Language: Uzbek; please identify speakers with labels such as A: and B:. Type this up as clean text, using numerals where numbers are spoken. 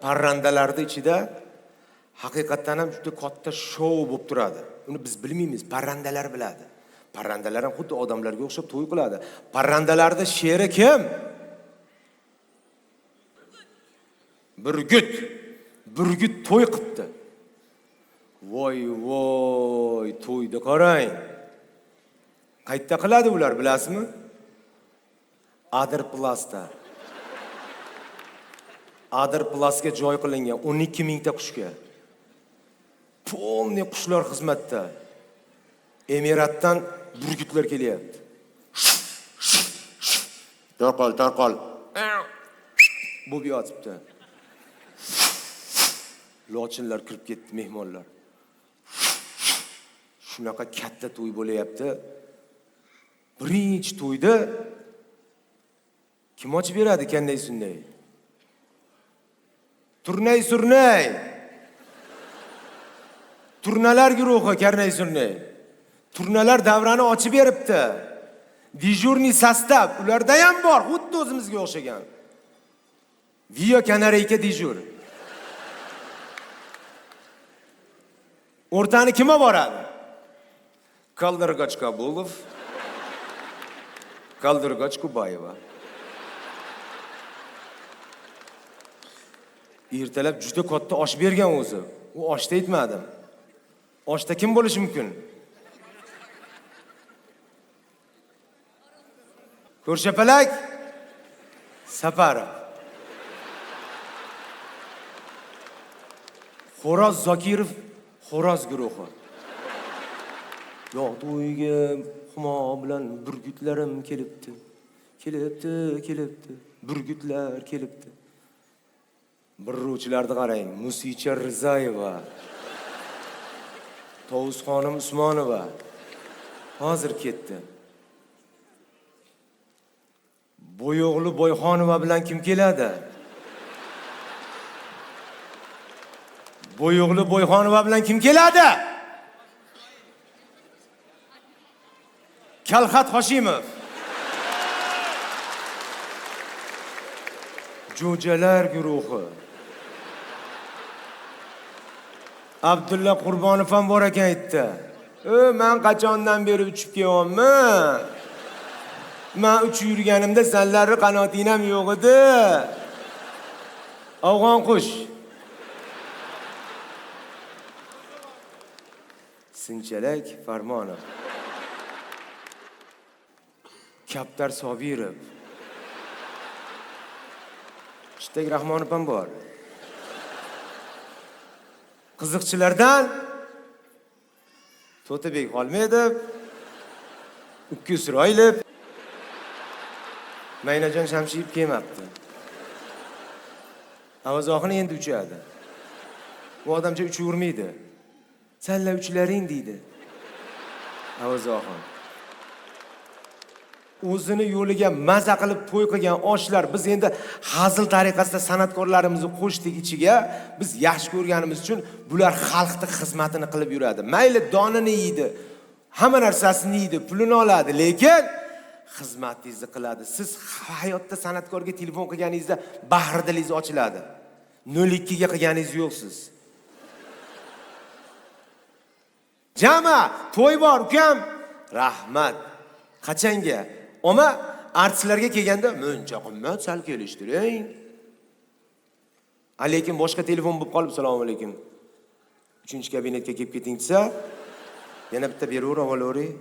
A: Parrandalarda ichida haqiqatan ham juda katta shou bo'lib turadi. Uni biz bilmaymiz, parrandalar biladi. Parrandalar ham xuddi odamlarga o'xshab to'y qiladi. Parrandalarda sheri kim? Burgut. Burgut to'y qildi. Voy, to'yda qarang. Qayerda qiladi ular, bilasizmi? Aderplasda. Aderplasga joy qilingan 12 mingta qushga. Polni qushlar xizmatda. Emiratdan burgutlar kelyapti. Tarqal. Bu yotibdi. Lochinlar kirib ketdi, mehmonlar. Shunaqa katta to'y bo'layapti. Birinchi to'yda kim ochib beradi kanday sunday? Turnay. Turnalar guruhi karnay surnay. Turnalar davrani ochib beribdi. Dijurniy sostav ularda ham bor, xuddi o'zimizga o'xshagan. Vio kanareyka dijur. O'rtani kim boradi? Kaldirg'och Kabulov, Kaldirg'och Kubayeva. Ertalab juda katta osh bergan o'zi. U oshda aytmadim. Oshda kim bo'lishi mumkin? Ko'rshapalak Saparov. Xo'roz Zokirov Xo'roz guruhi. Yo'q, to'yga xumo bilan burgutlarim kelibdi. Kelibdi. Burgutlar kelibdi. Birrovchilarni qarang. Musicha Rizayeva. Tovusxonim Usmonova. Hozir ketdi. Bo'yoqli Boyxonova bilan kim keladi? Bo'yoqli Boyxonova bilan kim keladi? Kalxat Hoshimov. Jo'jalar guruhi. Abdulla Qurbonov ham bor ekan aytdi. Men qachondan beri uchib kelyapman. Men uchib yurganimda sanlarni qanoting ham yo'q edi. Afg'on qush. Sinchalak Farmonov. Kaptar Sobirov. Shittak Rahmonov ham bor. Qiziqchilardan To'tabek Xolmedov, Ukki Isroilov, Maynajon Shamshiyev kelmabdi. Avazoxon endi uchadi. Bu odamcha uchavermaydi. Sanlar uchlaring deydi. Avazoxon. O'zini yo'liga maza qilib to'y qilgan oshlar biz endi hazil tariqasida san'atkorlarimizni qo'shdik ichiga. Biz yaxshi ko'rganimiz uchun bular xalqning xizmatini qilib yuradi. Mayli donini yeydi, hamma narsasini yeydi, pulini oladi, lekin xizmatingizni qiladi. Siz hayotda san'atkorga telefon qilganingizda bahri dilingiz ochiladi. 02 ga qilganingiz yo'qsiz. Jama, to'y bor, ukam. Rahmat. Qachonga? Ama artistlarga kelganda muncha qimmat sal kelishtiring. Lekin boshqa telefon bo'lib qolib, assalomu alaykum. 3-kabinetga kelib keting desa, yana bitta beraver, olavering.